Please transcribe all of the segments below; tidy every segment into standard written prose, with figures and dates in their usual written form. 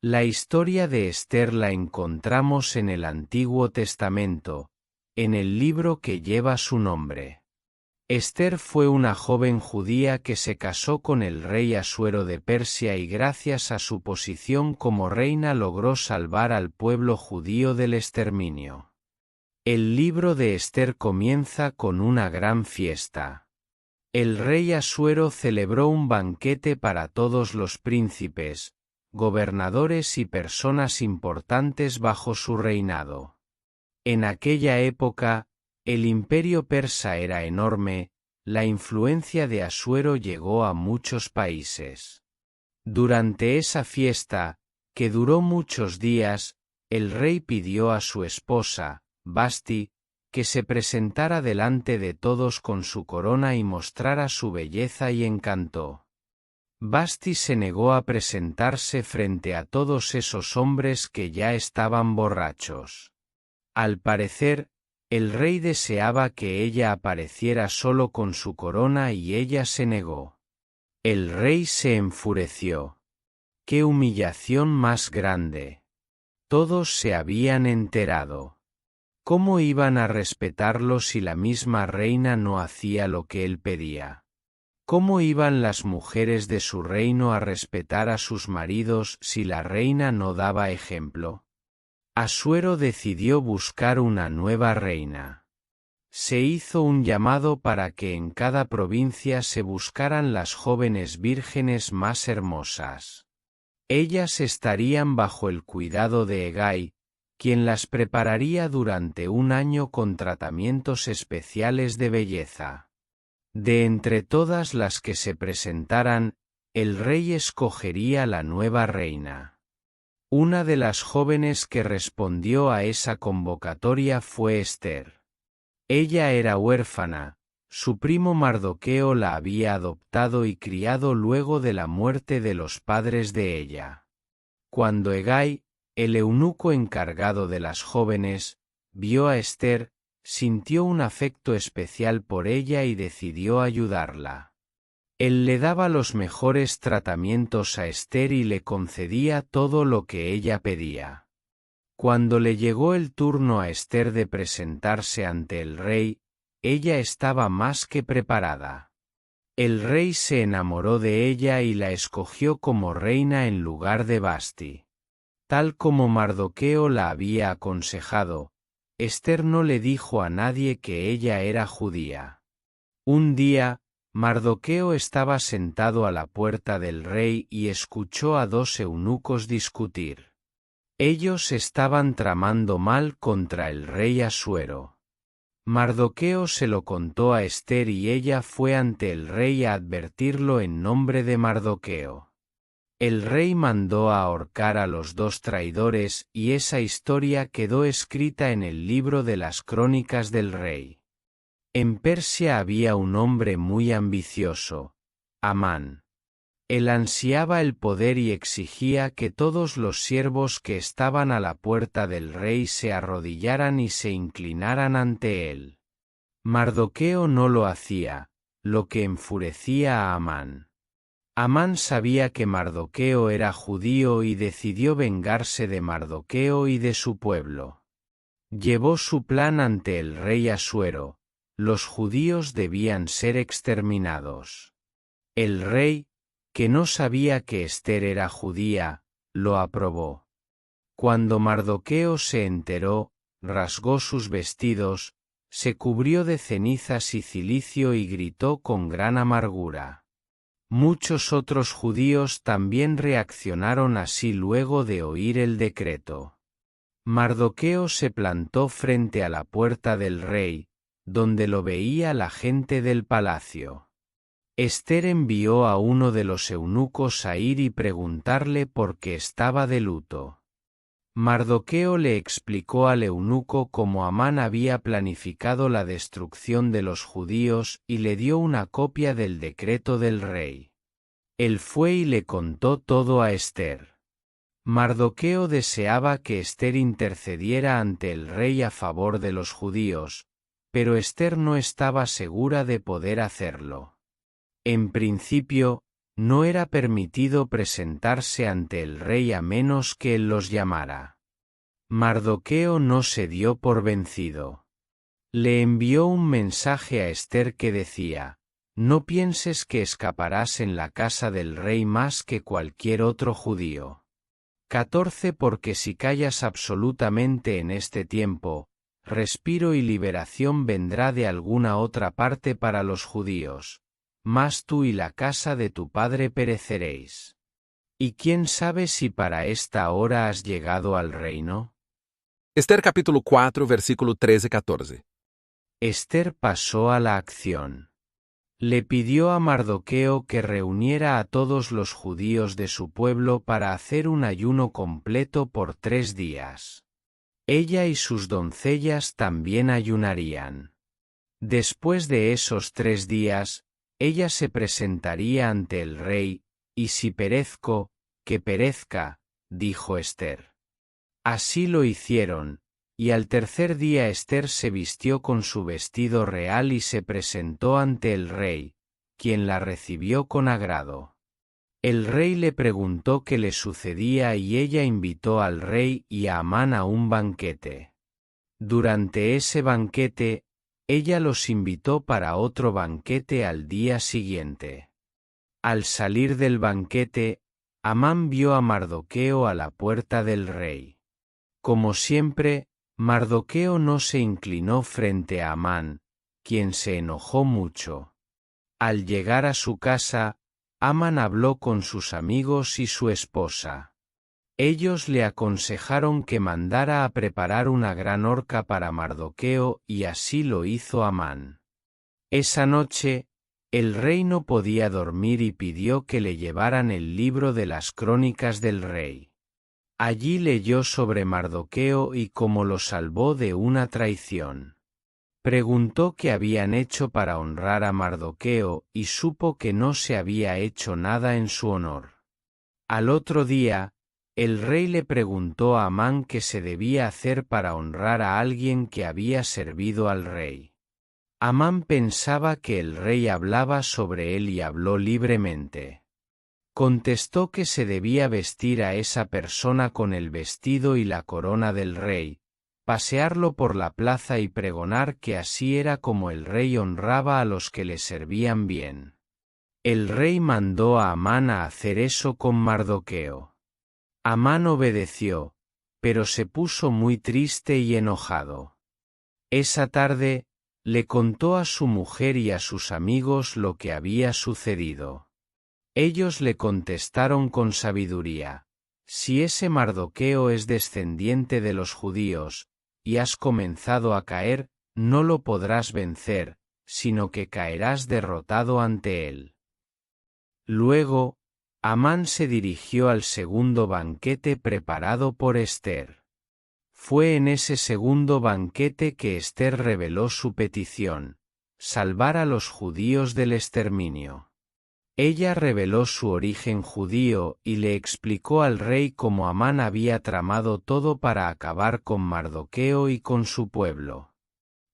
La historia de Ester la encontramos en el Antiguo Testamento, en el libro que lleva su nombre. Ester fue una joven judía que se casó con el rey Asuero de Persia y gracias a su posición como reina logró salvar al pueblo judío del exterminio. El libro de Ester comienza con una gran fiesta. El rey Asuero celebró un banquete para todos los príncipes, gobernadores y personas importantes bajo su reinado. En aquella época, el imperio persa era enorme, la influencia de Asuero llegó a muchos países. Durante esa fiesta, que duró muchos días, el rey pidió a su esposa, Vasti, que se presentara delante de todos con su corona y mostrara su belleza y encanto. Vasti se negó a presentarse frente a todos esos hombres que ya estaban borrachos. Al parecer, el rey deseaba que ella apareciera solo con su corona y ella se negó. El rey se enfureció. ¡Qué humillación más grande! Todos se habían enterado. ¿Cómo iban a respetarlo si la misma reina no hacía lo que él pedía? ¿Cómo iban las mujeres de su reino a respetar a sus maridos si la reina no daba ejemplo? Asuero decidió buscar una nueva reina. Se hizo un llamado para que en cada provincia se buscaran las jóvenes vírgenes más hermosas. Ellas estarían bajo el cuidado de Hegai, quien las prepararía durante un año con tratamientos especiales de belleza. De entre todas las que se presentaran, el rey escogería la nueva reina. Una de las jóvenes que respondió a esa convocatoria fue Ester. Ella era huérfana, su primo Mardoqueo la había adoptado y criado luego de la muerte de los padres de ella. Cuando Hegai, el eunuco encargado de las jóvenes, vio a Ester, sintió un afecto especial por ella y decidió ayudarla. Él le daba los mejores tratamientos a Ester y le concedía todo lo que ella pedía. Cuando le llegó el turno a Ester de presentarse ante el rey, ella estaba más que preparada. El rey se enamoró de ella y la escogió como reina en lugar de Vasti. Tal como Mardoqueo la había aconsejado, Ester no le dijo a nadie que ella era judía. Un día, Mardoqueo estaba sentado a la puerta del rey y escuchó a dos eunucos discutir. Ellos estaban tramando mal contra el rey Asuero. Mardoqueo se lo contó a Ester y ella fue ante el rey a advertirlo en nombre de Mardoqueo. El rey mandó a ahorcar a los dos traidores y esa historia quedó escrita en el libro de las crónicas del rey. En Persia había un hombre muy ambicioso, Amán. Él ansiaba el poder y exigía que todos los siervos que estaban a la puerta del rey se arrodillaran y se inclinaran ante él. Mardoqueo no lo hacía, lo que enfurecía a Amán. Amán sabía que Mardoqueo era judío y decidió vengarse de Mardoqueo y de su pueblo. Llevó su plan ante el rey Asuero. Los judíos debían ser exterminados. El rey, que no sabía que Ester era judía, lo aprobó. Cuando Mardoqueo se enteró, rasgó sus vestidos, se cubrió de cenizas y cilicio y gritó con gran amargura. Muchos otros judíos también reaccionaron así luego de oír el decreto. Mardoqueo se plantó frente a la puerta del rey, donde lo veía la gente del palacio. Ester envió a uno de los eunucos a ir y preguntarle por qué estaba de luto. Mardoqueo le explicó al eunuco cómo Amán había planificado la destrucción de los judíos y le dio una copia del decreto del rey. Él fue y le contó todo a Ester. Mardoqueo deseaba que Ester intercediera ante el rey a favor de los judíos, pero Ester no estaba segura de poder hacerlo. En principio, No era permitido presentarse ante el rey a menos que él los llamara. Mardoqueo no se dio por vencido. Le envió un mensaje a Ester que decía: «No pienses que escaparás en la casa del rey más que cualquier otro judío». 14 Porque si callas absolutamente en este tiempo, respiro y liberación vendrá de alguna otra parte para los judíos, mas tú y la casa de tu padre pereceréis. ¿Y quién sabe si para esta hora has llegado al reino? Ester capítulo 4, versículo 13 y 14. Ester pasó a la acción. Le pidió a Mardoqueo que reuniera a todos los judíos de su pueblo para hacer un ayuno completo por 3 días. Ella y sus doncellas también ayunarían. Después de esos 3 días, ella se presentaría ante el rey, y si perezco, que perezca, dijo Ester. Así lo hicieron, y al tercer día Ester se vistió con su vestido real y se presentó ante el rey, quien la recibió con agrado. El rey le preguntó qué le sucedía y ella invitó al rey y a Amán a un banquete. Durante ese banquete, ella los invitó para otro banquete al día siguiente. Al salir del banquete, Amán vio a Mardoqueo a la puerta del rey. Como siempre, Mardoqueo no se inclinó frente a Amán, quien se enojó mucho. Al llegar a su casa, Amán habló con sus amigos y su esposa. Ellos le aconsejaron que mandara a preparar una gran horca para Mardoqueo y así lo hizo Amán. Esa noche, el rey no podía dormir y pidió que le llevaran el libro de las crónicas del rey. Allí leyó sobre Mardoqueo y cómo lo salvó de una traición. Preguntó qué habían hecho para honrar a Mardoqueo y supo que no se había hecho nada en su honor. Al otro día, el rey le preguntó a Amán qué se debía hacer para honrar a alguien que había servido al rey. Amán pensaba que el rey hablaba sobre él y habló libremente. Contestó que se debía vestir a esa persona con el vestido y la corona del rey, pasearlo por la plaza y pregonar que así era como el rey honraba a los que le servían bien. El rey mandó a Amán a hacer eso con Mardoqueo. Amán obedeció, pero se puso muy triste y enojado. Esa tarde, le contó a su mujer y a sus amigos lo que había sucedido. Ellos le contestaron con sabiduría: «Si ese Mardoqueo es descendiente de los judíos, y has comenzado a caer, no lo podrás vencer, sino que caerás derrotado ante él». Luego, Amán se dirigió al segundo banquete preparado por Ester. Fue en ese segundo banquete que Ester reveló su petición: salvar a los judíos del exterminio. Ella reveló su origen judío y le explicó al rey cómo Amán había tramado todo para acabar con Mardoqueo y con su pueblo.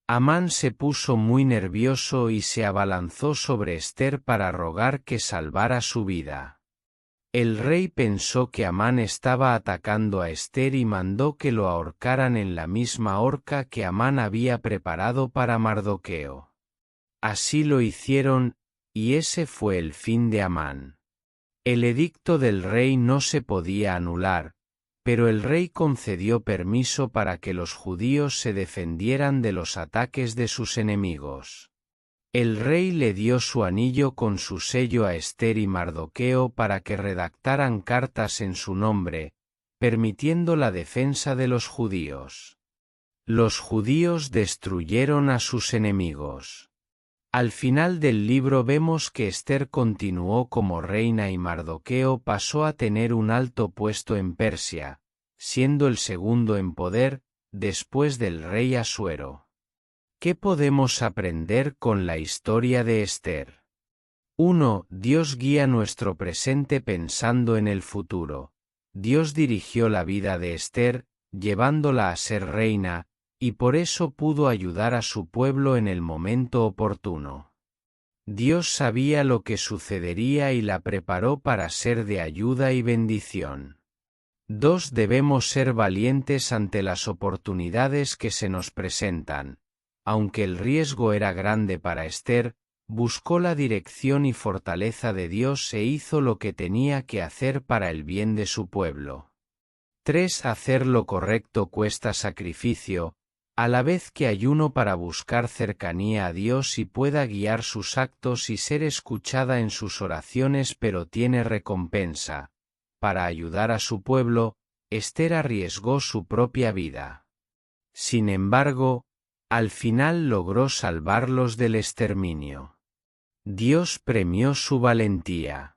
Amán se puso muy nervioso y se abalanzó sobre Ester para rogar que salvara su vida. El rey pensó que Amán estaba atacando a Ester y mandó que lo ahorcaran en la misma horca que Amán había preparado para Mardoqueo. Así lo hicieron, y ese fue el fin de Amán. El edicto del rey no se podía anular, pero el rey concedió permiso para que los judíos se defendieran de los ataques de sus enemigos. El rey le dio su anillo con su sello a Ester y Mardoqueo para que redactaran cartas en su nombre, permitiendo la defensa de los judíos. Los judíos destruyeron a sus enemigos. Al final del libro vemos que Ester continuó como reina y Mardoqueo pasó a tener un alto puesto en Persia, siendo el segundo en poder, después del rey Asuero. ¿Qué podemos aprender con la historia de Ester? 1. Dios guía nuestro presente pensando en el futuro. Dios dirigió la vida de Ester, llevándola a ser reina, y por eso pudo ayudar a su pueblo en el momento oportuno. Dios sabía lo que sucedería y la preparó para ser de ayuda y bendición. 2. Debemos ser valientes ante las oportunidades que se nos presentan. Aunque el riesgo era grande para Esther, buscó la dirección y fortaleza de Dios e hizo lo que tenía que hacer para el bien de su pueblo. 3. Hacer lo correcto cuesta sacrificio, a la vez que ayuno para buscar cercanía a Dios y pueda guiar sus actos y ser escuchada en sus oraciones, pero tiene recompensa. Para ayudar a su pueblo, Esther arriesgó su propia vida. Sin embargo, al final logró salvarlos del exterminio. Dios premió su valentía.